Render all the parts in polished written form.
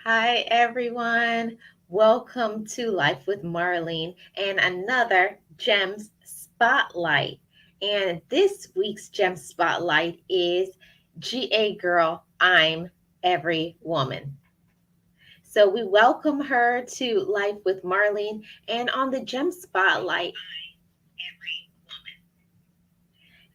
Hi, everyone. Welcome to Life with Marlene and another Gems Spotlight. And this week's Gem Spotlight is GA Girl, I'm Every Woman. So we welcome her to Life with Marlene and on the Gem Spotlight.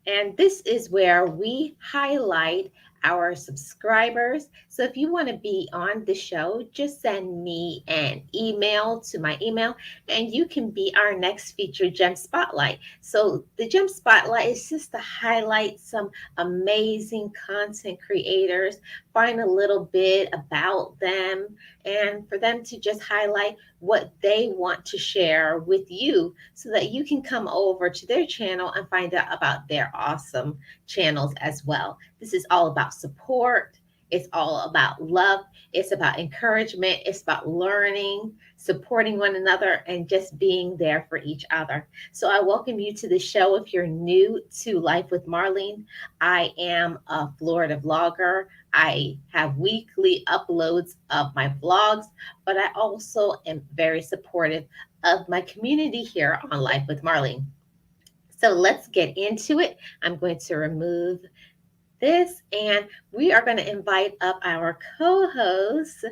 And this is where we highlight our subscribers. So if you want to be on the show, just send me an email to my email and you can be our next featured Gem Spotlight. So the Gem Spotlight is just to highlight some amazing content creators, find a little bit about them, and for them to just highlight what they want to share with you so that you can come over to their channel and find out about their awesome channels as well. This is all about support. It's all about love. It's about encouragement. It's about learning, supporting one another, and just being there for each other. So I welcome you to the show. If you're new to Life with Marlene, I am a Florida vlogger. I have weekly uploads of my vlogs, but I also am very supportive of my community here on Life with Marlene. So let's get into it. I'm going to remove this and we are going to invite up our co-host,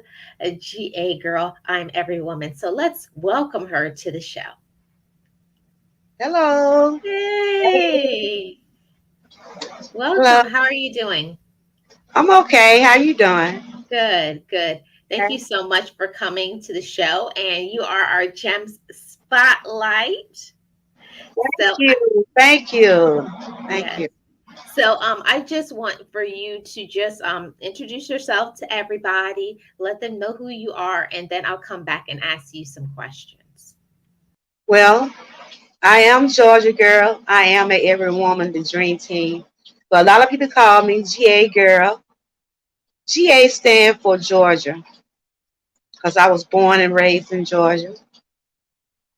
GA Girl, I'm Every Woman. So let's welcome her to the show. Hello. Hey, Hello. welcome. How are you doing? I'm okay. How you doing? Good, good. Thank you Okay. so much for coming to the show. And you are our Gems Spotlight. Thank So, you. Thank you. Thank yes. you. So I just want for you to just introduce yourself to everybody, let them know who you are, and then I'll come back and ask you some questions. Well, I am Georgia girl. I am a every woman, the dream team. But a lot of people call me GA girl. GA stand for Georgia because I was born and raised in Georgia.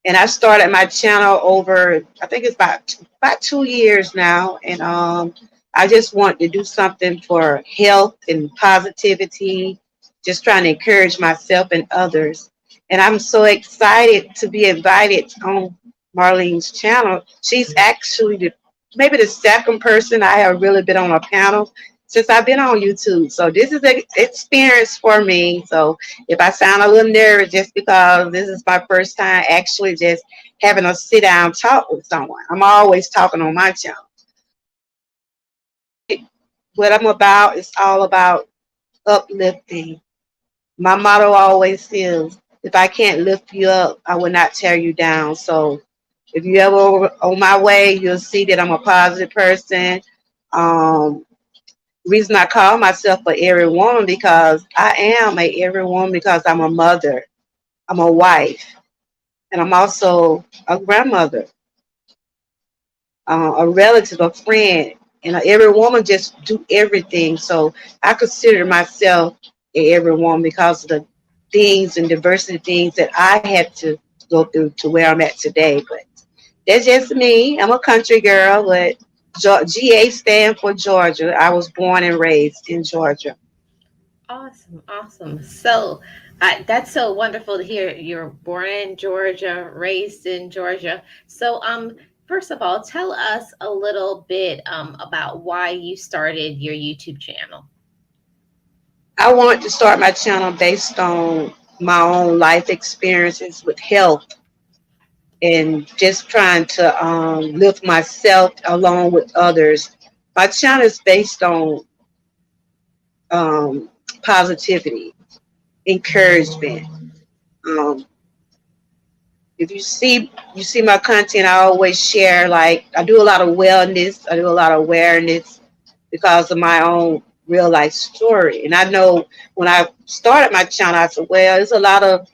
And I started my channel over, I think it's about 2 years now. And I just want to do something for health and positivity, just trying to encourage myself and others. And I'm so excited to be invited on Marlene's channel. She's actually maybe the second person I have really been on a panel since I've been on YouTube. So this is an experience for me. So if I sound a little nervous, just because this is my first time actually just having a sit down talk with someone. I'm always talking on my channel. What I'm about is all about uplifting. My motto always is, if I can't lift you up, I will not tear you down. So if you ever on my way, you'll see that I'm a positive person. Um, Reason I call myself a every woman because I am a every woman because I'm a mother, I'm a wife, and I'm also a grandmother, a relative, a friend, and every woman just do everything. So I consider myself a every woman because of the things and diversity things that I had to go through to where I'm at today. But that's just me. I'm a country girl, but GA stand for Georgia. I was born and raised in Georgia. Awesome, awesome. So that's so wonderful to hear. You're born in Georgia, raised in Georgia. So first of all, tell us a little bit about why you started your YouTube channel. I wanted to start my channel based on my own life experiences with health and just trying to lift myself along with others. My channel is based on um, positivity, encouragement. Um, if you see my content, I always share, like, I do a lot of wellness, I do a lot of awareness because of my own real life story. And I know when I started my channel, I said, well, there's a lot of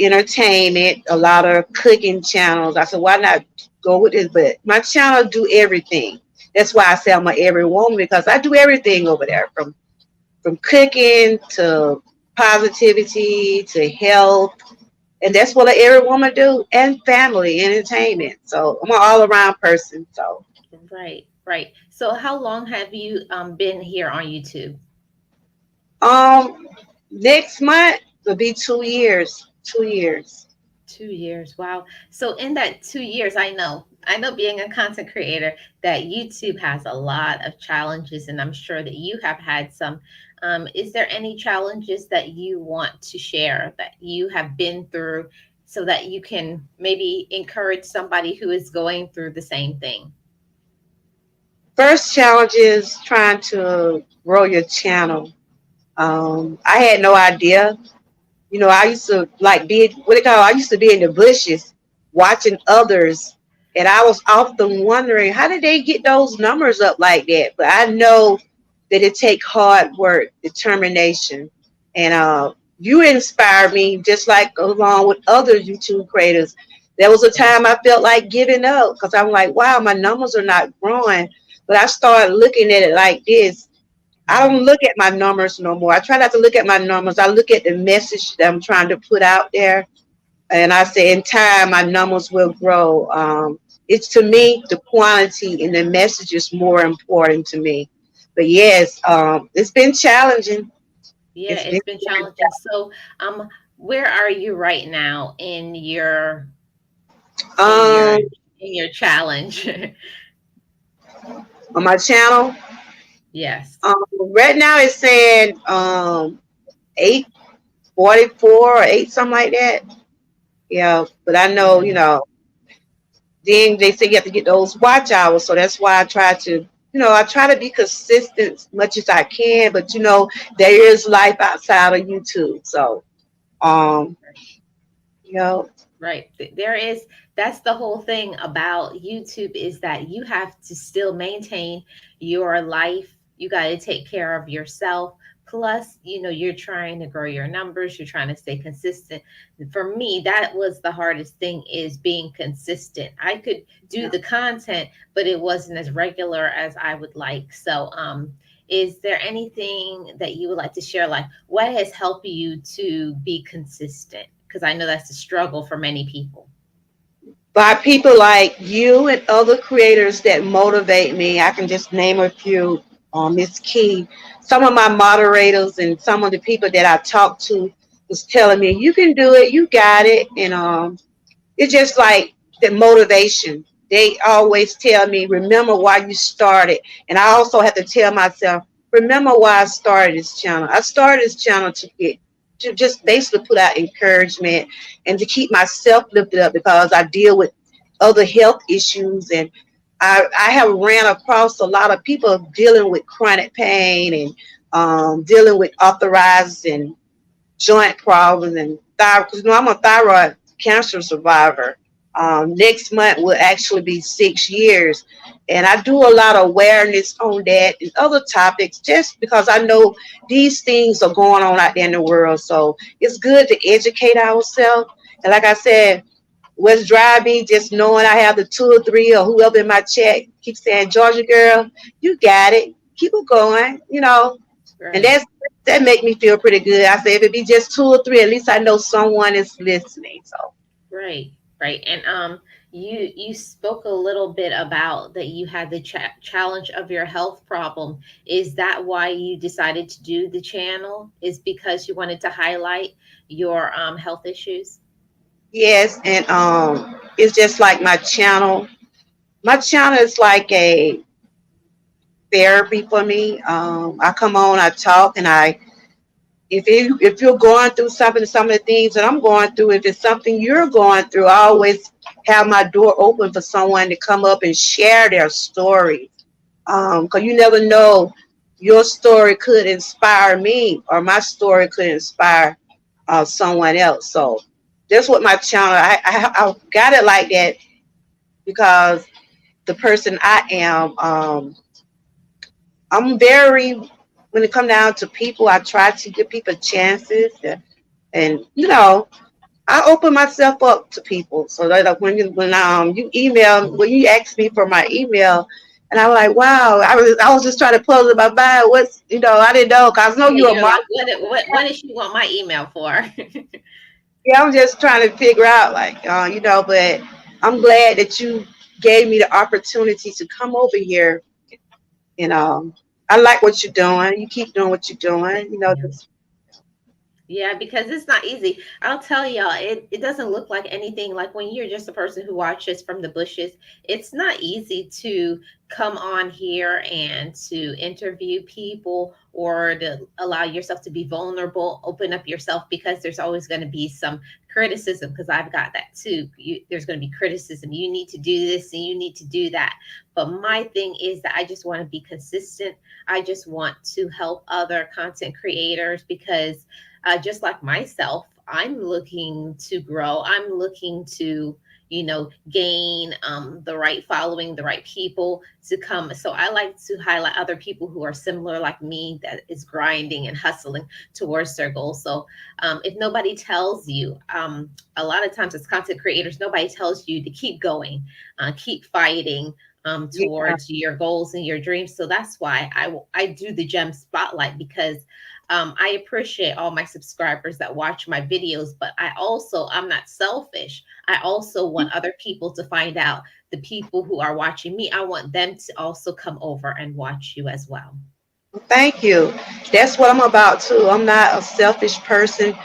entertainment, a lot of cooking channels. I said, why not go with this? But my channel do everything. That's why I say I'm a every woman, because I do everything over there, from cooking to positivity to health, and that's what an every woman do, and family entertainment. So I'm an all around person. So Right, right. So how long have you been here on YouTube? um Next month will be 2 years. 2 years. 2 years. Wow. So in that 2 years, I know being a content creator that YouTube has a lot of challenges, and I'm sure that you have had some. Is there any challenges that you want to share that you have been through so that you can maybe encourage somebody who is going through the same thing? First challenge is trying to grow your channel. I had no idea. I used to like be what they call. I used to be in the bushes watching others, and I was often wondering how did they get those numbers up like that. But I know that it take hard work, determination, and you inspire me just like along with other YouTube creators. There was a time I felt like giving up because I'm like, wow, my numbers are not growing. But I started looking at it like this. I Right. don't look at my numbers no more. I try not to look at my numbers. I look at the message that I'm trying to put out there. And I say, in time, my numbers will grow. It's to me, the quantity and the message is more important to me. But yes, it's been challenging. Yeah, It's been it's been challenging. So, where are you right now in your um in your challenge? on my channel. Yes. Um, right now it's saying 844 or 8 something like that. Yeah, but I know Yeah. then they say you have to get those watch hours. So that's why I try to, I try to be consistent as much as I can. But there is life outside of YouTube. So, um, you know, Right. There is, that's the whole thing about YouTube is that you have to still maintain your life. You got to take care of yourself. Plus, you're trying to grow your numbers, you're trying to stay consistent. For me, that was the hardest thing is being consistent. I could do the content, but it wasn't as regular as I would like. So, is there anything that you would like to share? Like, what has helped you to be consistent? Because I know that's a struggle for many people. by people like you and other creators that motivate me. I can just name a few. Miss Key, some of my moderators and some of the people that I talked to was telling me, "You can do it. You got it." And it's just like the motivation. They always tell me, remember why you started. And I also have to tell myself, remember why I started this channel. I started this channel to just basically put out encouragement and to keep myself lifted up because I deal with other health issues and I have ran across a lot of people dealing with chronic pain and dealing with arthritis and joint problems and thyroid. Because I'm a thyroid cancer survivor. Next month will actually be 6 years, and I do a lot of awareness on that and other topics, just because I know these things are going on out there in the world. So it's good to educate ourselves. And like I said, what's driving me just knowing I have the 2 or 3 or whoever in my chat keep saying, Georgia girl, you got it. Keep it going. And Right, that make me feel pretty good. I say if it be just 2 or 3, at least I know someone is listening. So right, right. And you spoke a little bit about that you had the challenge of your health problem. Is that why you decided to do the channel? Is because you wanted to highlight your health issues? yes, and it's just like my channel. My channel is like a therapy for me. I come on, I talk, and if you're going through something, some of the things that I'm going through, if it's something you're going through, I always have my door open for someone to come up and share their story. Because you never know, your story could inspire me, or my story could inspire someone else. So that's what my channel. I got it like that because the person I am. I'm very when it come down to people, I try to give people chances, and I open myself up to people. So that like when you asked me for my email, and I was like, wow, I was just trying to puzzle in my mind. I didn't know because I know Yeah, you're a you're mom. like, what does she want my email for? Yeah, I'm just trying to figure out, like, but I'm glad that you gave me the opportunity to come over here. And I like what you're doing. You keep doing what you're doing. Yeah. Yeah, because it's not easy. I'll tell y'all, it doesn't look like anything. Like when you're just a person who watches from the bushes, it's not easy to come on here and to interview people or to allow yourself to be vulnerable, open up yourself, because there's always going to be some criticism. Because I've got that too. There's going to be criticism. You need to do this and you need to do that. But my thing is that I just want to be consistent. I just want to help other content creators because just like myself, I'm looking to grow. I'm looking to, gain the right following, the right people to come. So I like to highlight other people who are similar like me that is grinding and hustling towards their goals. So if nobody tells you, a lot of times as content creators, nobody tells you to keep going, keep fighting. Yeah. Towards your goals and your dreams. So that's why I do the gem spotlight, because I appreciate all my subscribers that watch my videos, but I'm not selfish. I also want other people to find out, the people who are watching me. I want them to also come over and watch you as well. Thank you. That's what I'm about too. I'm not a selfish person.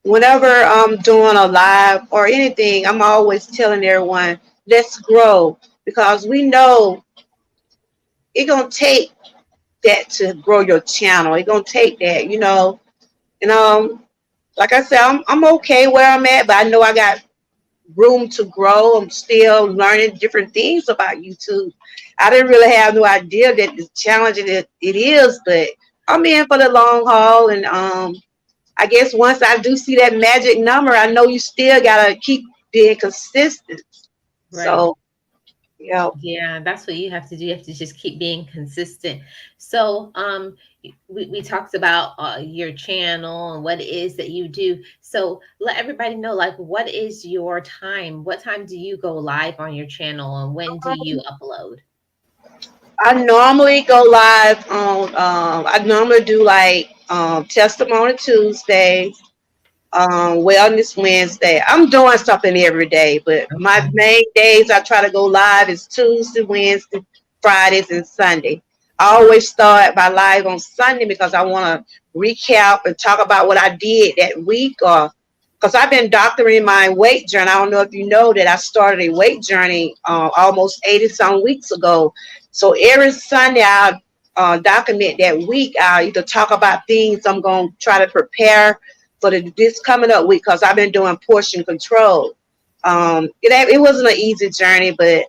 Whenever I'm doing a live or anything, I'm always telling everyone, let's grow because we know it's gonna take that to grow your channel. It's gonna take that, And like I said, I'm okay where I'm at, but I know I got room to grow. I'm still learning different things about YouTube. I didn't really have no idea that the challenging it is, but I'm in for the long haul. And I guess once I do see that magic number, I know you still gotta keep being consistent. Right. So yeah. Yeah, that's what you have to do. You have to just keep being consistent. So, we talked about your channel and what it is that you do. So, let everybody know, like, what is your time? What time do you go live on your channel, and when do you upload? I normally go live on I normally do like testimony Tuesday, Wellness Wednesday. I'm doing something every day, but my Okay. main days I try to go live is Tuesday, Wednesday, Fridays, and Sunday. I always start my live on Sunday because I want to recap and talk about what I did that week, or because I've been doctoring my weight journey. I don't know if you know that I started a weight journey almost 80 some weeks ago. So every Sunday I document that week. I either talk about things I'm going to try to prepare for this coming up week because I've been doing portion control. It wasn't an easy journey, but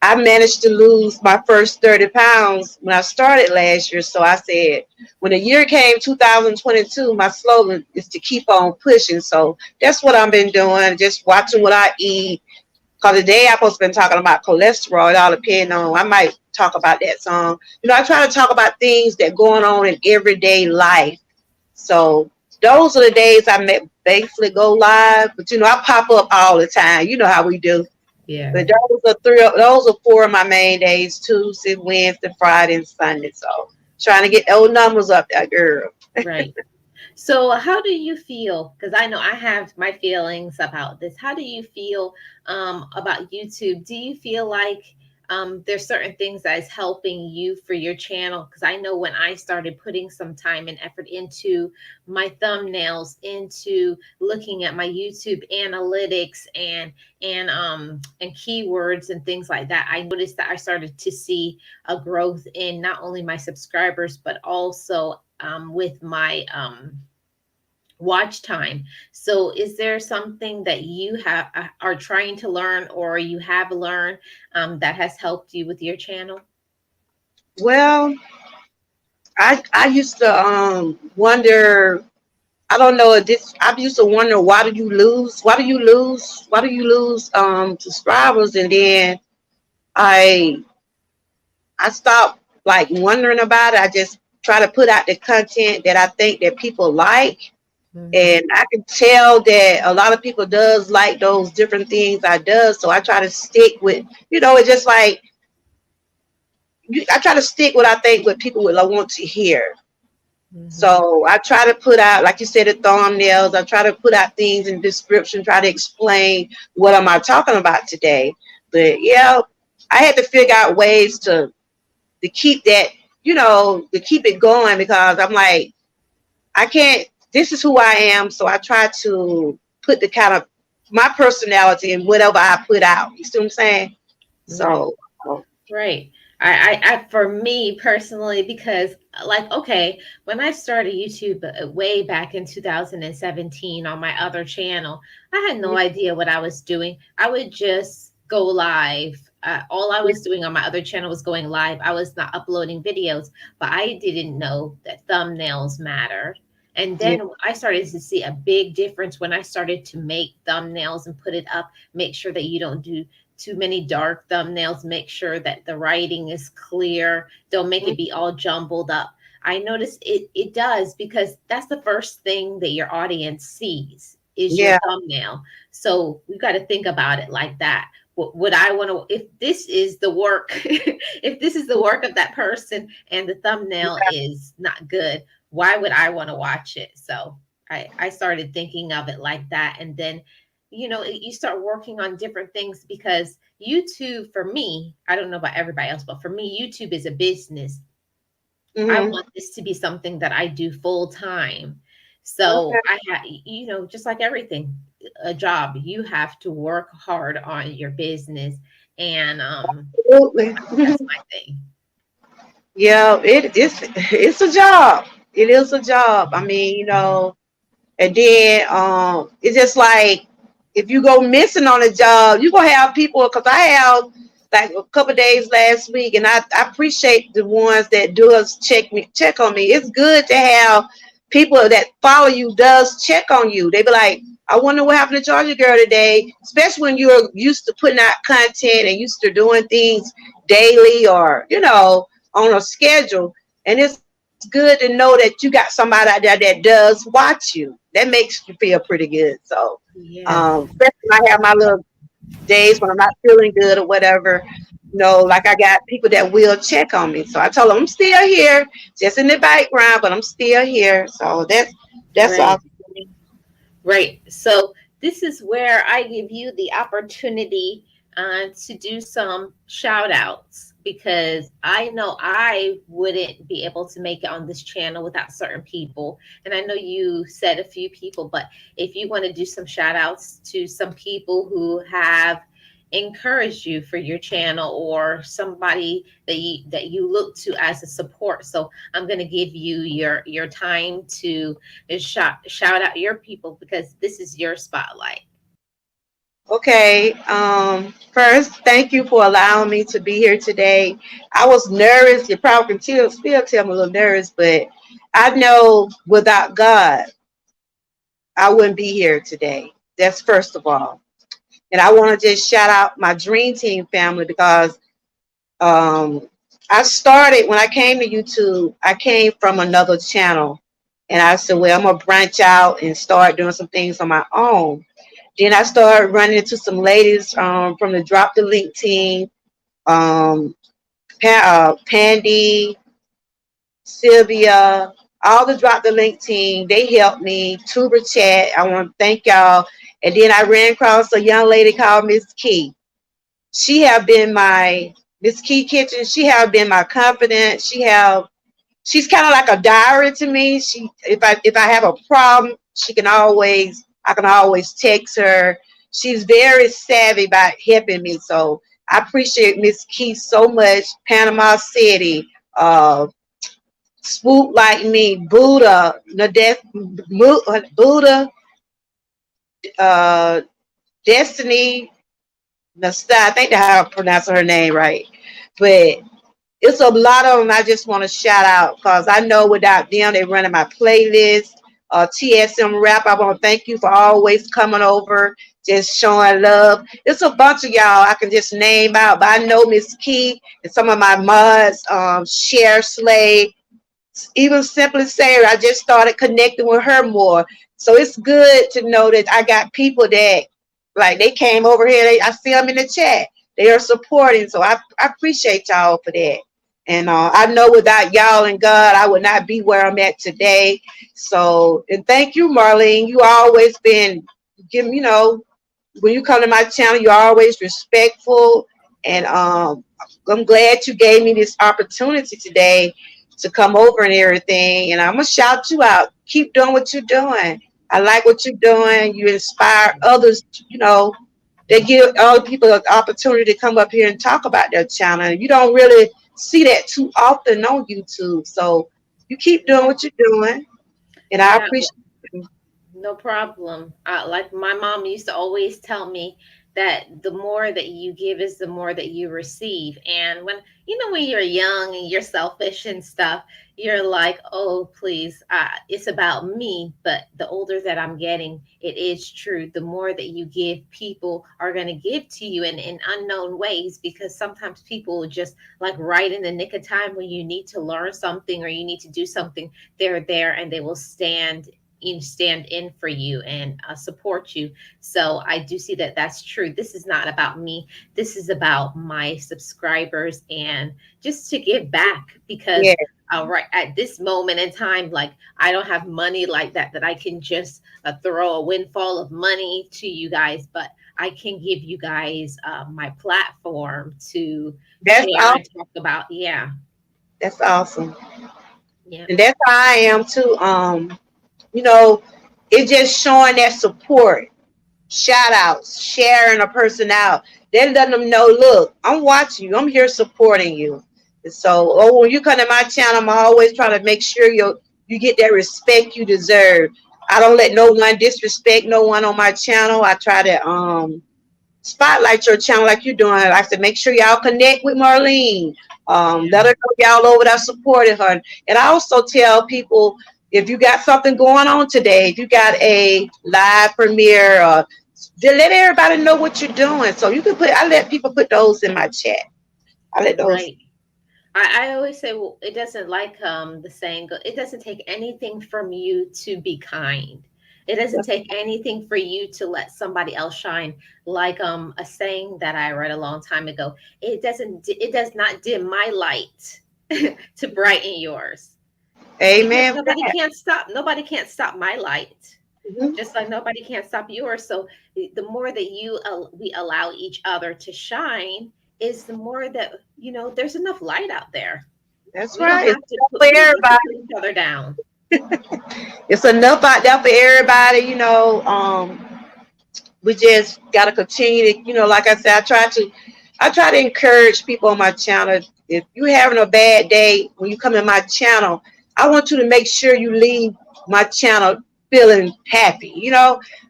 I managed to lose my first 30 pounds when I started last year. So I said, when the year came 2022, my slogan is to keep on pushing. So that's what I've been doing, just watching what I eat. Because today I'm supposed to been talking about cholesterol. It all depends on, I might talk about that song. I try to talk about things that going on in everyday life. So those are the days basically go live. But I pop up all the time. You know how we do. Yeah. But those are four of my main days: Tuesday, Wednesday, Friday, and Sunday. So trying to get those numbers up there, girl. Right. So, how do you feel? Because I know I have my feelings about this. How do you feel about YouTube? Do you feel like there's certain things that is helping you for your channel? Because I know when I started putting some time and effort into my thumbnails, into looking at my YouTube analytics and keywords and things like that, I noticed that I started to see a growth in not only my subscribers but also with my watch time. So, is there something that you have are trying to learn or you have learned that has helped you with your channel? Well, I used to wonder. I don't know this. I used to wonder why do you lose? Why do you lose? Why do you lose subscribers? And then I I stopped like wondering about it. I just try to put out the content that I think that people like. Hmm. And I can tell that a lot of people does like those different things I does. So I try to stick with, it's just like I try to stick what I think what people would want to hear. Hmm. So I try to put out, like you said, the thumbnails. I try to put out things in description, try to explain what am I talking about today. But yeah, I had to figure out ways to keep that, to keep it going because I'm like, I can't. this is who I am. So I try to put the kind of my personality in whatever I put out. You see what I'm saying? Right. So Right. For me personally, because like, okay, when I started YouTube way back in 2017 on my other channel, I had no yeah, idea what I was doing. I would just go live. All I was doing on my other channel was going live. I was not uploading videos, but I didn't know that thumbnails mattered. And yeah, then I started to see a big difference when I started to make thumbnails and put it up. Make sure that you don't do too many dark thumbnails. Make sure that the writing is clear. Don't make it be all jumbled up. I notice it does, because that's the first thing that your audience sees is your yeah, thumbnail. So we got to think about it like that. Would I want to, if this is the work, if this is the work of that person and the thumbnail is not good, why would I want to watch it? So I started thinking of it like that. And then, you start working on different things, because YouTube, for me, I don't know about everybody else, but for me, YouTube is a business. I mm-hmm. want this to be something that I do full time. So Okay, I have, just like everything, a job, you have to work hard on your business. And absolutely. that's my thing. Yeah, it's a job. It is a job. I mean, and then it's just like if you go missing on a job, you gonna have people. Because I have like a couple of days last week, and I appreciate the ones that does check on me. It's good to have people that follow you does check on you. They be like, I wonder what happened to Georgia Girl today, especially when you're used to putting out content and used to doing things daily or on a schedule. And it's good to know that you got somebody out there that does watch you. That makes you feel pretty good. So, Yes. especially when I have my little days when I'm not feeling good or whatever, like I got people that will check on me. So I told them I'm still here, just in the background, but I'm still here. So that's all. Right. Right. So this is where I give you the opportunity to do some shout outs, because I know I wouldn't be able to make it on this channel without certain people. And I know you said a few people, but if you want to do some shout outs to some people who have encouraged you for your channel, or somebody that you look to as a support. So I'm going to give you your time to shout out your people, because this is your spotlight. Okay. First, thank you for allowing me to be here today. I was nervous. You probably can still tell I'm a little nervous, but I know without God, I wouldn't be here today. That's first of all. And I want to just shout out my Dream Team family because um, I started when I came to YouTube, I came from another channel. And I said, well, I'm going to branch out and start doing some things on my own. Then I started running into some ladies from the Drop the Link team, um, Pandy, Sylvia, all the Drop the Link team. They helped me. Tuber Chat. I want to thank y'all. And then I ran across a young lady called Miss Key. She have been my Miss Key Kitchen. She have been my confidant. She's kind of like a diary to me. She if I have a problem, I can always text her. She's very savvy about helping me. So I appreciate Miss Key so much. Panama City, Swoop Like Me, Buddha, uh, Destiny. I think that's how I pronounce her name right. But it's a lot of them I just want to shout out because I know without them, they running my playlist. TSM Rap, I want to thank you for always coming over, just showing love. It's a bunch of y'all I can just name out, but I know Miss Key and some of my mods, Share Slade, even Simply Sarah, I just started connecting with her more. So it's good to know that I got people that like they came over here. I see them in the chat. They are supporting. So I appreciate y'all for that. And I know without y'all and God, I would not be where I'm at today. So, and thank you, Marlene. You always been giving, when you come to my channel, you're always respectful. And I'm glad you gave me this opportunity today to come over and everything. And I'm gonna shout you out. Keep doing what you're doing. I like what you're doing. You inspire others, they give other people an opportunity to come up here and talk about their channel. You don't really see that too often on YouTube. So you keep doing what you're doing, and I Yeah. appreciate you. No problem. Like my mom used to always tell me that the more that you give is the more that you receive. And when when you're young and you're selfish and stuff, you're like, oh, please, it's about me. But the older that I'm getting, it is true. The more that you give, people are going to give to you in unknown ways, because sometimes people will just like right in the nick of time when you need to learn something or you need to do something, they're there and they will stand in for you and support you. So I do see that that's true. This is not about me. This is about my subscribers and just to give back, Yeah, because right at this moment in time, like I don't have money like that I can just throw a windfall of money to you guys, but I can give you guys my platform to that's share awesome. and talk about. Yeah. That's awesome, Yeah. and that's how I am too. You know, it's just showing that support, shout outs, sharing a person out. Then letting them know, look, I'm watching you. I'm here supporting you. And so, when you come to my channel, I'm always trying to make sure you get that respect you deserve. I don't let no one disrespect no one on my channel. I try to spotlight your channel like you're doing. Like I said, make sure y'all connect with Marlene. Yeah. Let her know y'all over there supporting her. And I also tell people, if you got something going on today, if you got a live premiere, just let everybody know what you're doing. So you can I let people put those in my chat. I let those. Right. I always say, well, it doesn't like the saying, it doesn't take anything from you to be kind. It doesn't take anything for you to let somebody else shine. Like a saying that I read a long time ago. It does not dim my light to brighten yours. Because Amen for that. nobody can't stop my light. Mhm. Just like nobody can't stop yours. So the more that we allow each other to shine, is the more that there's enough light out there. That's right. It's enough for We don't have to everybody. put each other down. It's enough out there for everybody. We just gotta continue to, like I said, I try to encourage people on my channel. If you're having a bad day when you come in my channel, I want you to make sure you leave my channel feeling happy.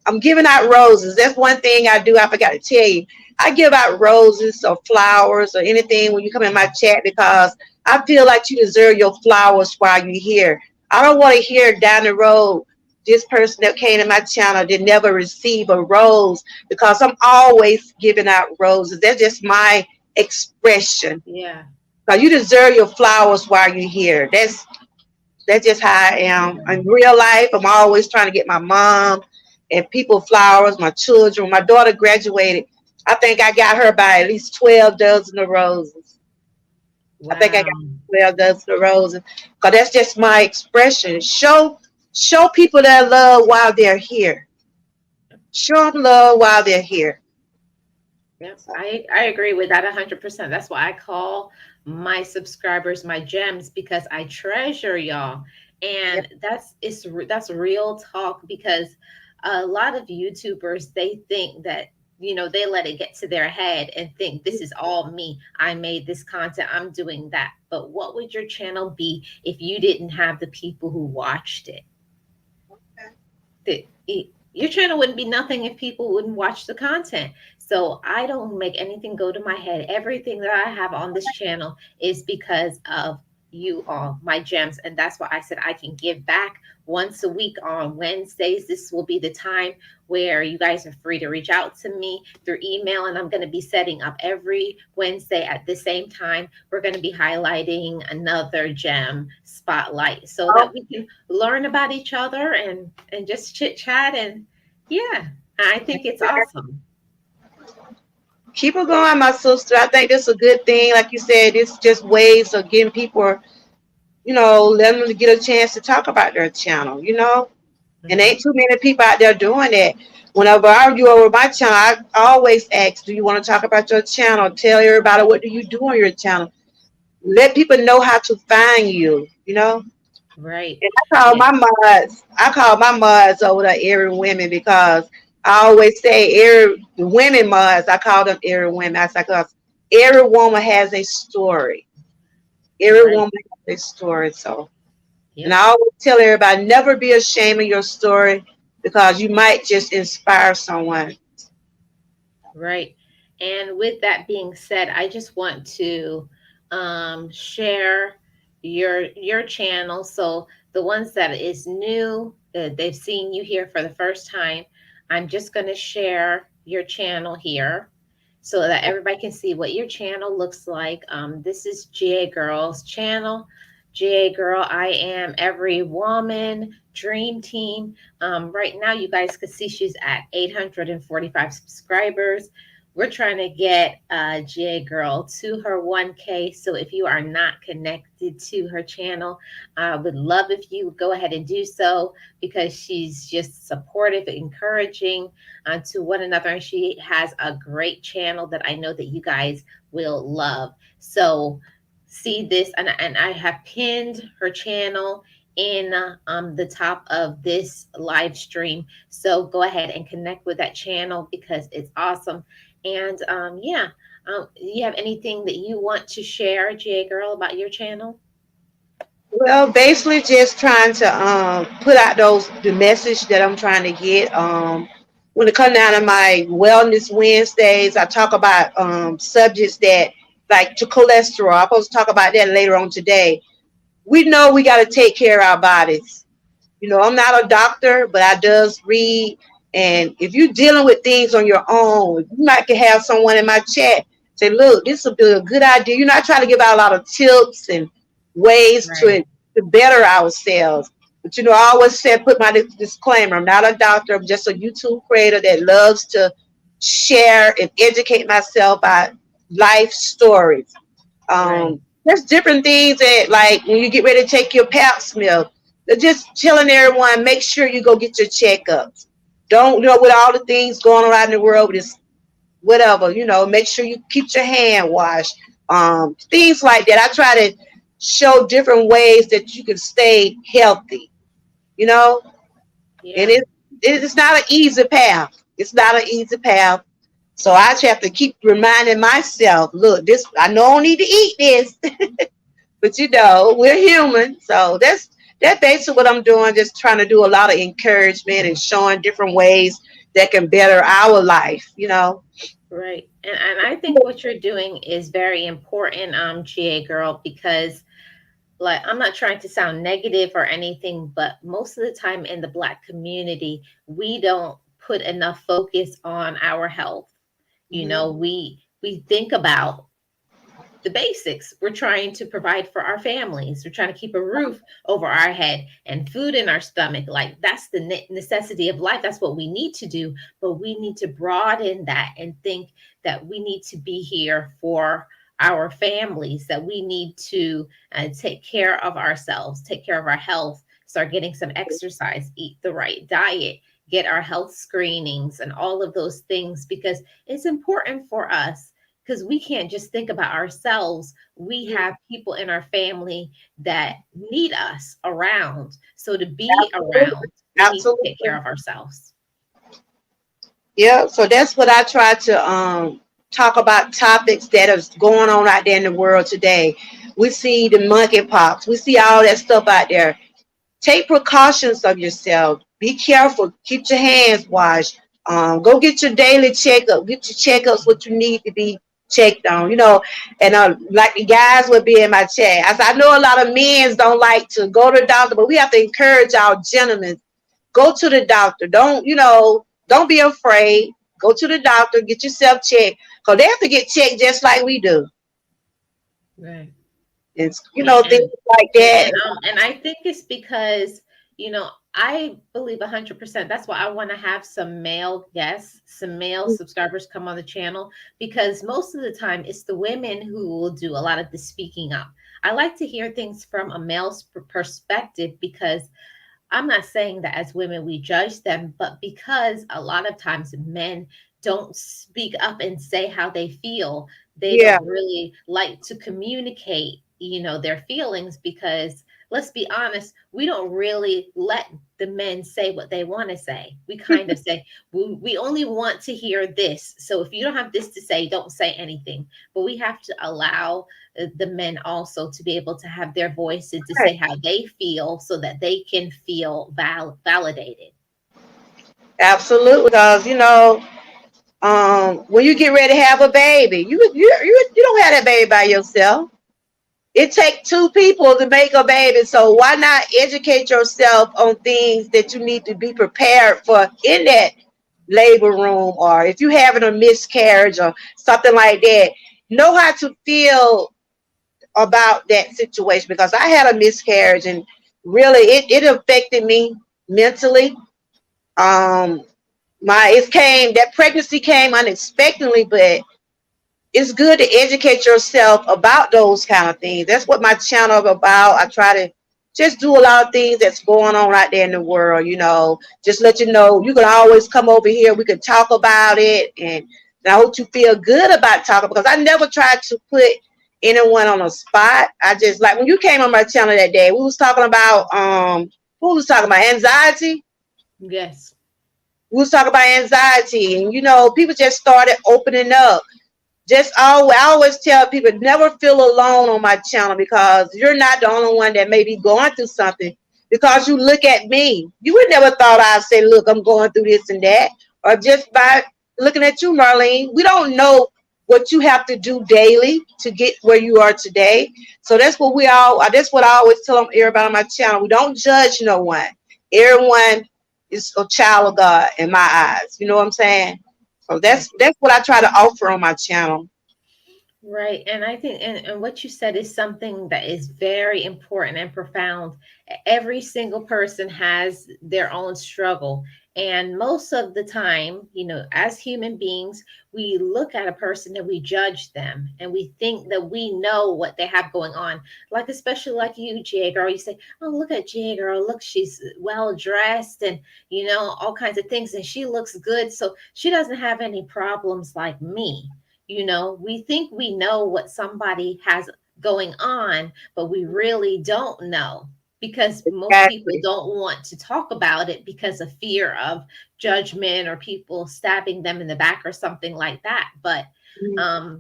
I'm giving out roses. That's one thing I do. I forgot to tell you. I give out roses or flowers or anything when you come in my chat, because I feel like you deserve your flowers while you're here. I don't want to hear down the road this person that came to my channel did never receive a rose, because I'm always giving out roses. That's just my expression. Yeah. So you deserve your flowers while you're here. That's just how I am. In real life, I'm always trying to get my mom and people flowers, my children. When my daughter graduated, I think I got her by at least 12 dozen of roses. I think I got Wow. 12 dozen of roses. Because that's just my expression. Show people that love while they're here. Show them love while they're here. Yeah, I agree with that 100%. That's why I call my subscribers my gems, because I treasure y'all. Yep. And that's real talk, because a lot of YouTubers, they think that they let it get to their head and think this is all me. I made this content, I'm doing that. But what would your channel be if you didn't have the people who watched it? Your channel wouldn't be nothing if people wouldn't watch the content. So I don't make anything go to my head. Everything that I have on this channel is because of you all, my gems. And that's why I said I can give back once a week on Wednesdays. This will be the time where you guys are free to reach out to me through email. And I'm going to be setting up every Wednesday at the same time. We're going to be highlighting another gem spotlight so Oh, that we can learn about each other and just chit chat. And yeah, I think it's awesome. keep it going, my sister. I think this is a good thing. Like you said, it's just ways of getting people, letting them get a chance to talk about their channel. And Mhm. ain't too many people out there doing that. Whenever I do over my channel, I always ask, do you want to talk about your channel? Tell everybody, what do you do on your channel? Let people know how to find you. Right. And Yeah. I call my mods over there every women because I always say every the women mods, I call them every women. I say because every woman has a story. Every Right. woman has a story. So and Yep. I always tell everybody never be ashamed of your story because you might just inspire someone. Right. And with that being said, I just want to share your channel. So the ones that is new, they've seen you here for the first time. I'm just going to share your channel here so that everybody can see what your channel looks like. This is GA Girl's channel. GA Girl, I am every woman, dream team. Right now, you guys can see she's at 845 subscribers. We're trying to get GA Girl to her 1K. So if you are not connected to her channel, I would love if you would go ahead and do so because she's just supportive, encouraging to one another. And she has a great channel that I know that you guys will love. So see this, and I have pinned her channel in the top of this live stream. So go ahead and connect with that channel because it's awesome. And yeah, you have anything that you want to share, GA Girl, about your channel? Well, basically just trying to put out the message that I'm trying to get. When it comes down to my wellness Wednesdays, I talk about subjects that like to cholesterol. I'm supposed to talk about that later on today. We know we got to take care of our bodies. You know, I'm not a doctor, but I does read. And if you're dealing with things on your own, you might can have someone in my chat say, look, this will be a good idea. You're not trying to give out a lot of tips and ways Right, to better ourselves. But you know, I always said, put my disclaimer. I'm not a doctor. I'm just a YouTube creator that loves to share and educate myself by life stories. right, There's different things that like when you get ready to take your pap smear, they're just telling everyone make sure you go get your checkups. Don't, you know, with all the things going around in the world with this whatever, you know, make sure you keep your hand washed. Things like that. I try to show different ways that you can stay healthy, you know, and yeah, it's not an easy path. It's not an easy path. So I just have to keep reminding myself, look, this I know I don't need to eat this, but you know, we're human. So that's basically what I'm doing, just trying to do a lot of encouragement and showing different ways that can better our life, you know. right. And I think what you're doing is very important, GA Girl, because like I'm not trying to sound negative or anything, but most of the time in the Black community, we don't put enough focus on our health. You Mhm. know, we think about the basics. We're trying to provide for our families. We're trying to keep a roof over our head and food in our stomach. Like that's the necessity of life. That's what we need to do. But we need to broaden that and think that we need to be here for our families, that we need to take care of ourselves, take care of our health, start getting some exercise, eat the right diet, get our health screenings, and all of those things because it's important for us because we can't just think about ourselves. We have people in our family that need us around. So to be around, we need to take care Absolutely. of ourselves. Yeah, so that's what I try to talk about topics that are going on out there in the world today. We see the monkeypox, we see all that stuff out there. Take precautions of yourself. Be careful. Keep your hands washed. Go get your daily checkup. Get your checkups what you need to be checked on. You know, and like the guys would be in my chat. I know a lot of men don't like to go to the doctor, but we have to encourage our gentlemen. Go to the doctor. Don't, you know, don't be afraid. Go to the doctor. Get yourself checked because they have to get checked just like we do. Right. It's, you Yeah, know, things like that. and I think it's because I believe 100%. That's why I want to have some male guests, some male subscribers come on the channel because most of the time it's the women who will do a lot of the speaking up. I like to hear things from a male's perspective because I'm not saying that as women we judge them, but because a lot of times men don't speak up and say how they feel, they Yeah. don't really like to communicate, their feelings because let's be honest, we don't really let the men say what they want to say. We kind of say, we only want to hear this. So if you don't have this to say, don't say anything. But we have to allow the men also to be able to have their voice and to say how they feel so that they can feel validated. Absolutely, because when you get ready to have a baby, you don't have that baby by yourself. It takes two people to make a baby, so why not educate yourself on things that you need to be prepared for in that labor room, or if you're having a miscarriage or something like that, know how to feel about that situation, because I had a miscarriage and really it affected me mentally. Um, my it came that pregnancy came unexpectedly, but it's good to educate yourself about those kind of things. That's what my channel is about. I try to just do a lot of things that's going on right there in the world, just let you know you can always come over here. We can talk about it, and I hope you feel good about talking, because I never tried to put anyone on a spot. I just, like when you came on my channel that day, we was talking about who was talking about anxiety. Yes. We was talking about anxiety, and people just started opening up. I always tell people, never feel alone on my channel, because you're not the only one that may be going through something. Because you look at me, you would never thought I'd say, look, I'm going through this and that. Or just by looking at you, Marlene, we don't know what you have to do daily to get where you are today. So that's what I always tell everybody on my channel. We don't judge no one. Everyone is a child of God in my eyes. You know what I'm saying? So Right. that's what I try to offer on my channel. Right. And I think, and what you said is something that is very important and profound. Every single person has their own struggle. And most of the time, as human beings, we look at a person and we judge them and we think that we know what they have going on. Like, especially like you, J Girl, you say, oh, look at J Girl. Look, she's well dressed and, all kinds of things. And she looks good. So she doesn't have any problems like me. We think we know what somebody has going on, but we really don't know because most people Exactly. don't want to talk about it because of fear of judgment or people stabbing them in the back or something like that. But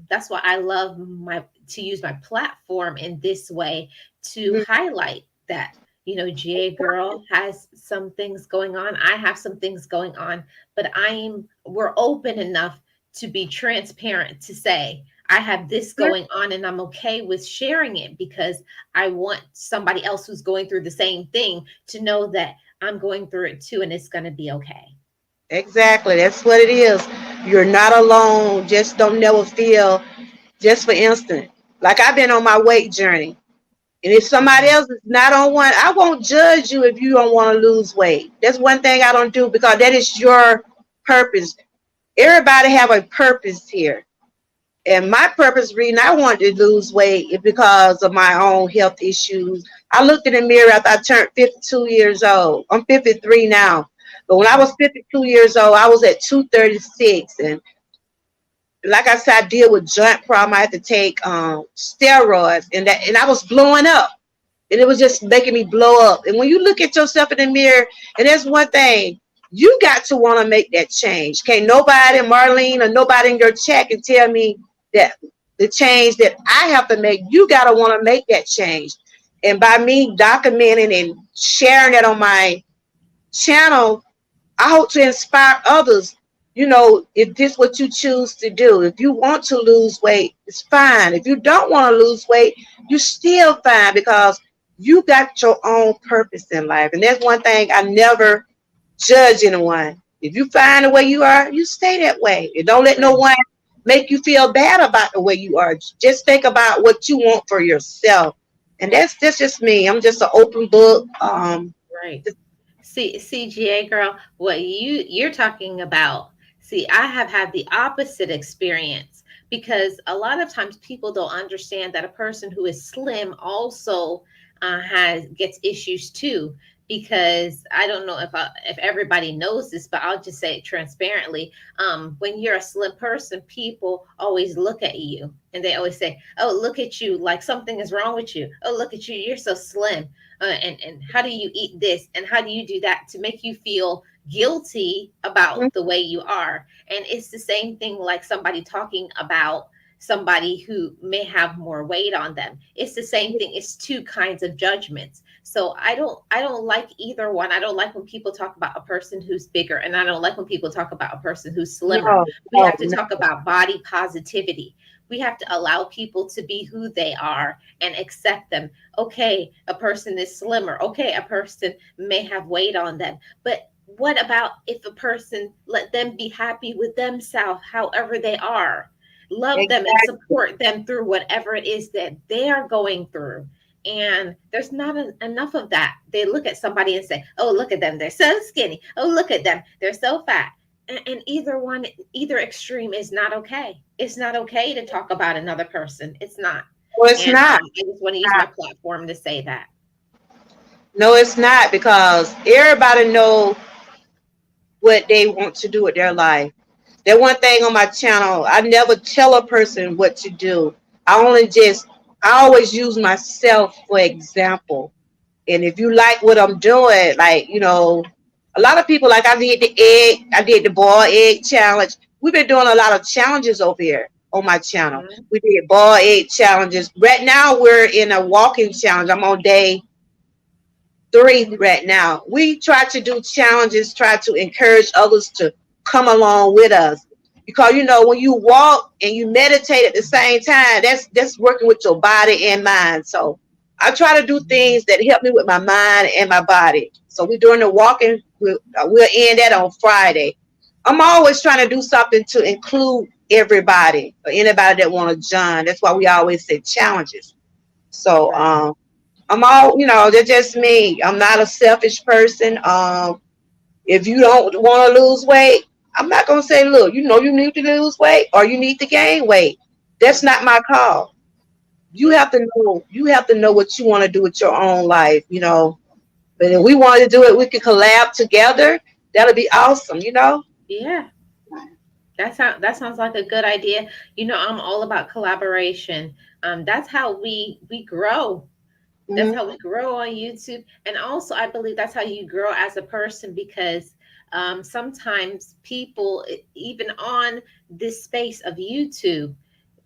that's why I love to use my platform in this way to Mhm. highlight that. GA girl has some things going on. I have some things going on, but we're open enough to be transparent to say I have this going on and I'm okay with sharing it because I want somebody else who's going through the same thing to know that I'm going through it too and it's going to be okay. Exactly. That's what it is. You're not alone. Just don't never feel, just for instance, like I've been on my weight journey. And if somebody else is not on one, I won't judge you if you don't want to lose weight. That's one thing I don't do, because that is your purpose. Everybody have a purpose here. And my purpose reason I wanted to lose weight is because of my own health issues. I looked in the mirror after I turned 52 years old. I'm 53 now. But when I was 52 years old, I was at 236. And like I said, I deal with joint problem. I had to take steroids, and I was blowing up. And it was just making me blow up. And when you look at yourself in the mirror, and that's one thing, you got to want to make that change. Can't nobody, Marlene, or nobody in your chat can tell me that the change that I have to make, you got to want to make that change. And by me documenting and sharing it on my channel, I hope to inspire others. If this is what you choose to do, if you want to lose weight, it's fine. If you don't want to lose weight, you're still fine, because you got your own purpose in life. And that's one thing, I never judge anyone. If you find the way you are, you stay that way. And don't let no Right. one make you feel bad about the way you are. Just think about what you want for yourself. And that's just me. I'm just an open book. Right. See, CGA girl, what you're talking about. See, I have had the opposite experience because a lot of times people don't understand that a person who is slim also has gets issues too. Because I don't know if everybody knows this, but I'll just say it transparently. When you're a slim person, people always look at you and they always say, "Oh, look at you, like something is wrong with you. Oh, look at you, you're so slim." and how do you eat this and how do you do that to make you feel guilty Mhm. about the way you are. And it's the same thing like somebody talking about somebody who may have more weight on them. It's the same thing. It's two kinds of judgments. So I don't like either one. I don't like when people talk about a person who's bigger, and I don't like when people talk about a person who's slimmer. No, We no, have to no. talk about body positivity. We have to allow people to be who they are and accept them. Okay, a person is slimmer. Okay, a person may have weight on them. But what about if a person let them be happy with themselves, however they are? Love them and Exactly. support them through whatever it is that they are going through. And there's not enough of that. They look at somebody and say, oh, look at them, they're so skinny, oh, look at them, they're so fat. And either extreme is not okay. It's not okay to talk about another person. It's not. Well, it's And not. I just want to use my platform to say that. No, it's not because everybody know what they want to do with their life. That one thing on my channel, I never tell a person what to do. I only just, I always use myself for example. And if you like what I'm doing, like, a lot of people, like I did the boiled egg challenge. We've been doing a lot of challenges over here on my channel. Mhm. We did boiled egg challenges. Right now we're in a walking challenge. I'm on day 3 right now. We try to do challenges, try to encourage others to come along with us. Because when you walk and you meditate at the same time, that's working with your body and mind. So I try to do things that help me with my mind and my body. So we're doing the walking. We'll end that on Friday. I'm always trying to do something to include everybody or anybody that want to join. That's why we always say challenges. So Right. I'm that's just me. I'm not a selfish person. If you don't want to lose weight, I'm not gonna say, look, you need to lose weight or you need to gain weight. That's not my call. You Yeah. have to know. You have to know what you want to do with your own life. But if we wanted to do it, we could collab together. That'll be awesome. Yeah. That sounds like a good idea. I'm all about collaboration. That's how we grow. That's Hmm. how we grow on YouTube. And also, I believe that's how you grow as a person because sometimes people, even on this space of YouTube,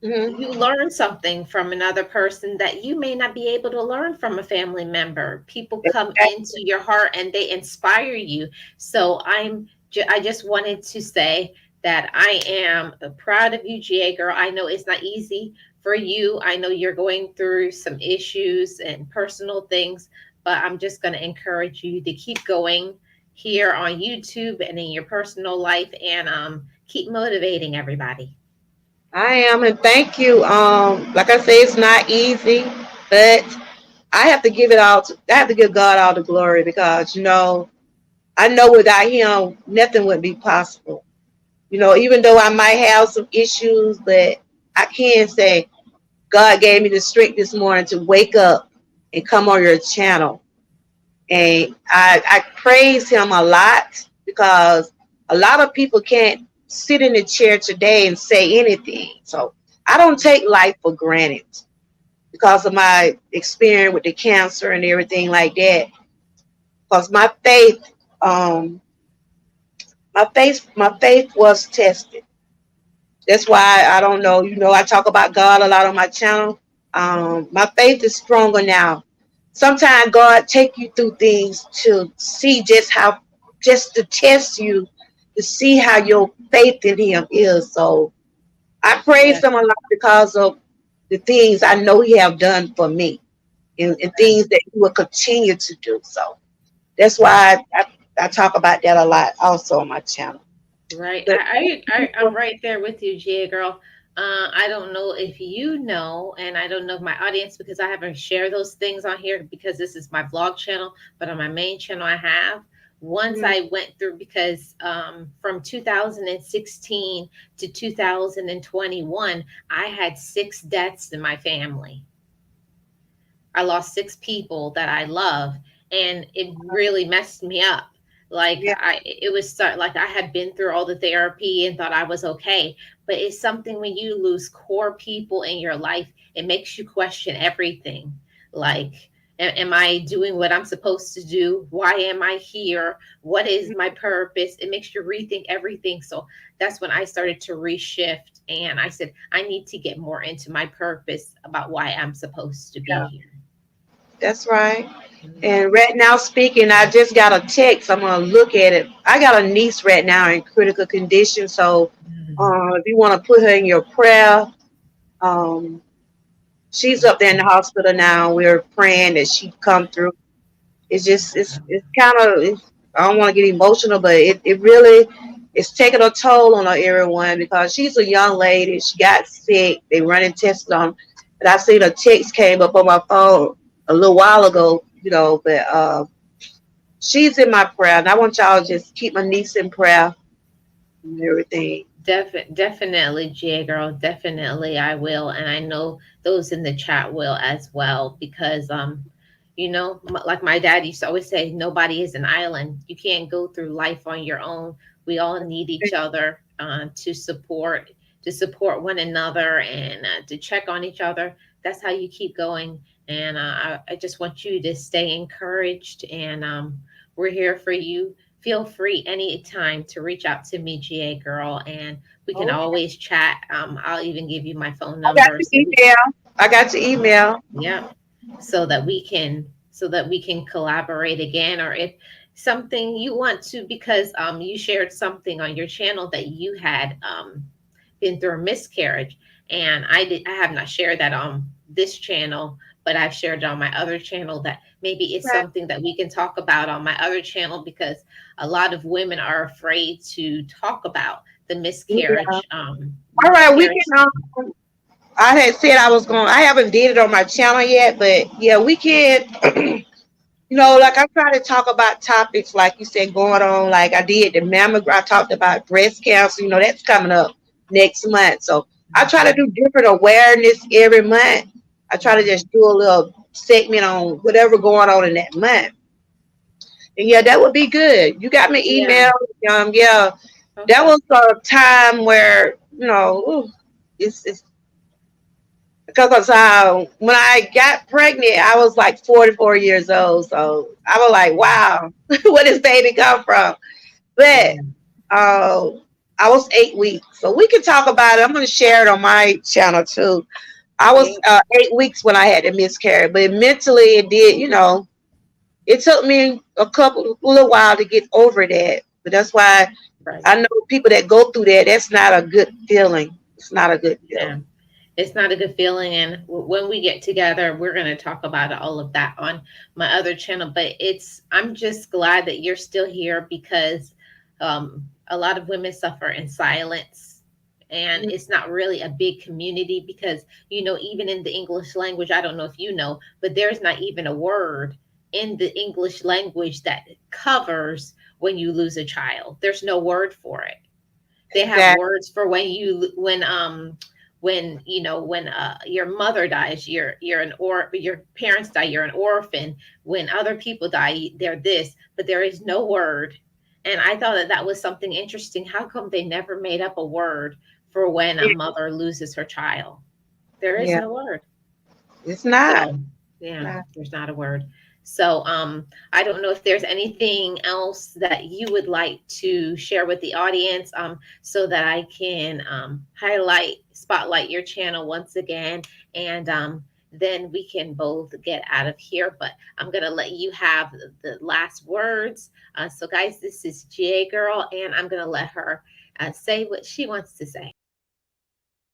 Hmm. you learn something from another person that you may not be able to learn from a family member. People come into your heart and they inspire you. So I just wanted to say that I am proud of you, GA girl. I know it's not easy for you. I know you're going through some issues and personal things, but I'm just going to encourage you to keep going here on YouTube and in your personal life and keep motivating everybody. I am, and thank you. Like I say, it's not easy, but I have to give it all. I have to give God all the glory because I know without Him, nothing would be possible. Even though I might have some issues, but I can say God gave me the strength this morning to wake up and come on your channel, and I praise Him a lot because a lot of people can't sit in the chair today and say anything. So I don't take life for granted because of my experience with the cancer and everything like that. Because um, my faith was tested. That's why I don't know. I talk about God a lot on my channel. My faith is stronger now. Sometimes God take you through things to see just to test you, to see how your faith in Him is. So I praise Yes. Him a lot because of the things I know He have done for me, and things that He will continue to do. So that's why I talk about that a lot also on my channel. Right. But I'm right there with you, Gia girl. I don't know if you know, and I don't know if my audience, because I haven't shared those things on here because this is my vlog channel, but on my main channel I have. Once Mhm. I went through, because from 2016 to 2021, I had 6 deaths in my family. I lost 6 people that I love, and it really messed me up. Like Yeah, it was like I had been through all the therapy and thought I was okay, but it's something when you lose core people in your life, it makes you question everything. Like Am I doing what I'm supposed to do? Why am I here? What is my purpose? It makes you rethink everything. So that's when I started to reshift, and I said, I need to get more into my purpose about why I'm supposed to be Yeah, here. that's right. Mm, And right now, speaking, I just got a text. I'm gonna look at it. I got a niece right now in critical condition, so mm, if you want to put her in your prayer, um, she's up there in the hospital now. We're praying that she come through. It's just it's kind of I don't want to get emotional, but it really it's taking a toll on her everyone because she's a young lady. She got sick. They running tests on, and I seen a text came up on my phone a little while ago. But she's in my prayer, and I want y'all to just keep my niece in prayer and everything. Definitely, Gia girl. Definitely, I will, and I know those in the chat will as well because like my dad used to always say, nobody is an island. You can't go through life on your own. We all need each other to support one another and to check on each other. That's how you keep going. And I just want you to stay encouraged, and we're here for you. Feel free anytime to reach out to me, GA girl, and we can Okay, always chat. I'll even give you my phone I got number your so we, email. I got your email. yeah, so that we can collaborate again, or if something you want to, because you shared something on your channel that you had been through a miscarriage, and I have not shared that on this channel, but I've shared it on my other channel, that maybe it's Okay. something that we can talk about on my other channel, because a lot of women are afraid to talk about the Yeah. miscarriage All right, we miscarriage can. I had said I was going. I haven't did it on my channel yet, but yeah, we can. Like I try to talk about topics like you said going on. Like I did the mammogram. I talked about breast cancer. That's coming up next month. So I try to do different awareness every month. I try to just do a little segment on whatever going on in that month. And yeah, that would be good. You got my Yeah. email. Yeah, that Okay. was a time where ooh, it's because when I got pregnant, I was like 44 years old. So I was like, wow, where this baby come from? But Yeah. uh, I was 8 weeks. So we can talk about it. I'm going to share it on my channel too. I Yeah. was 8 weeks when I had to miscarry, but mentally it did, it took me a little while to get over that. But that's why Right. I know people that go through that, that's not a good feeling. It's not a good feeling. Yeah. It's not a good feeling, and when we get together, we're going to talk about all of that on my other channel. But I'm just glad that you're still here, because a lot of women suffer in silence, and it's not really a big community, because even in the English language, I don't know if you know, but there's not even a word in the English language that covers when you lose a child. There's no word for it. They have Exactly. words for when your mother dies, your parents die, you're an orphan. When other people die, they're this, but there is no word. And I thought that that was something interesting. How come they never made up a word for when a mother loses her child? There is Yeah, no word. it's not. So, yeah, there's not a word. So, I don't know if there's anything else that you would like to share with the audience, so that I can spotlight your channel once again, and then we can both get out of here. But I'm gonna let you have the last words. So, guys, this is GA Girl, and I'm gonna let her say what she wants to say.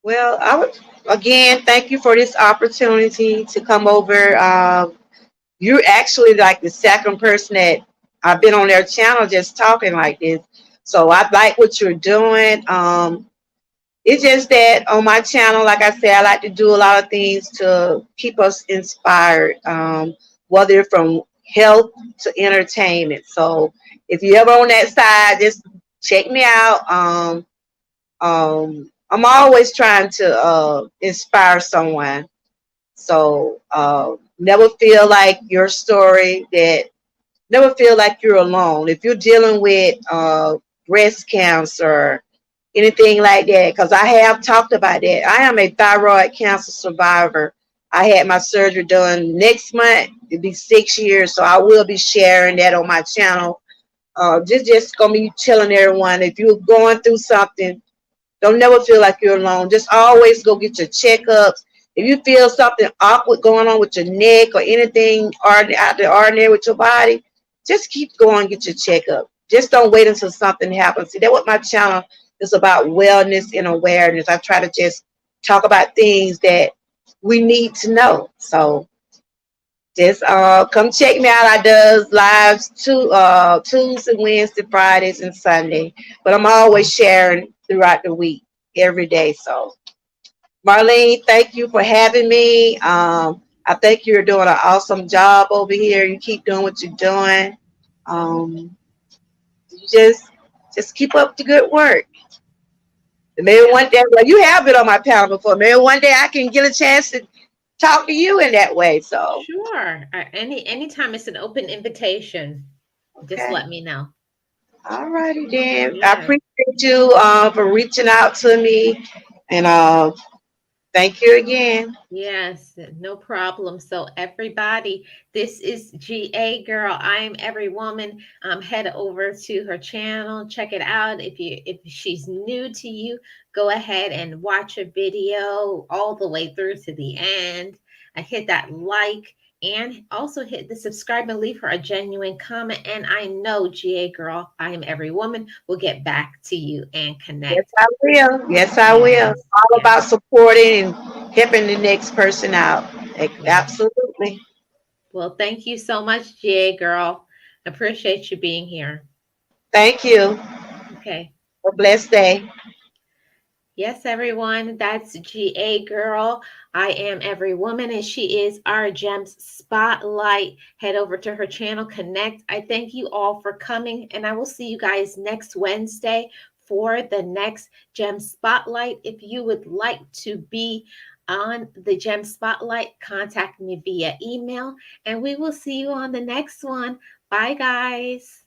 Well, I would again thank you for this opportunity to come over. You're actually like the second person that I've been on their channel just talking like this. So I like what you're doing. It's just that on my channel, like I said, I like to do a lot of things to keep us inspired, whether from health to entertainment. So if you ever on that side, just check me out. I'm always trying to inspire someone. So never feel like you're alone. If you're dealing with breast cancer, anything like that, because I have talked about that. I am a thyroid cancer survivor. I had my surgery done next month. It'll be 6 years, so I will be sharing that on my channel. Just gonna be telling everyone if you're going through something, don't never feel like you're alone. Just always go get your checkups. If you feel something awkward going on with your neck or anything out the ordinary with your body, just keep going, get your checkup. Just don't wait until something happens. See, that's what my channel is about, wellness and awareness. I try to just talk about things that we need to know. So just come check me out. I does lives Tuesday, Wednesday, Fridays, and Sunday. But I'm always sharing throughout the week, every day. So Marlene, thank you for having me. I think you're doing an awesome job over here. You keep doing what you're doing. Um, you just keep up the good work. And maybe Yeah, one day, well, you have been on my panel before. Maybe one day I can get a chance to talk to you in that way. So, sure. Anytime it's an open invitation, just okay. let me know. All righty then. I Yes. appreciate you for reaching out to me, and thank you again. Yes, no problem. So everybody, this is GA Girl. I am every woman. Head over to her channel, check it out. If she's new to you, go ahead and watch a video all the way through to the end. Hit that like and also hit the subscribe and leave her a genuine comment. And I know GA Girl, I am every woman, will get back to you and Yes, connect. I will. Yes, I will. Yes, All yes, about supporting and helping the next person out. yes. Absolutely. Well, thank you so much, GA Girl. Appreciate you being here. Thank you. Have Okay. a blessed day. Yes, everyone, that's GA Girl. I am every woman, and she is our Gems Spotlight. Head over to her channel, connect. I thank you all for coming, and I will see you guys next Wednesday for the next Gem Spotlight. If you would like to be on the Gem Spotlight, contact me via email, and we will see you on the next one. Bye, guys.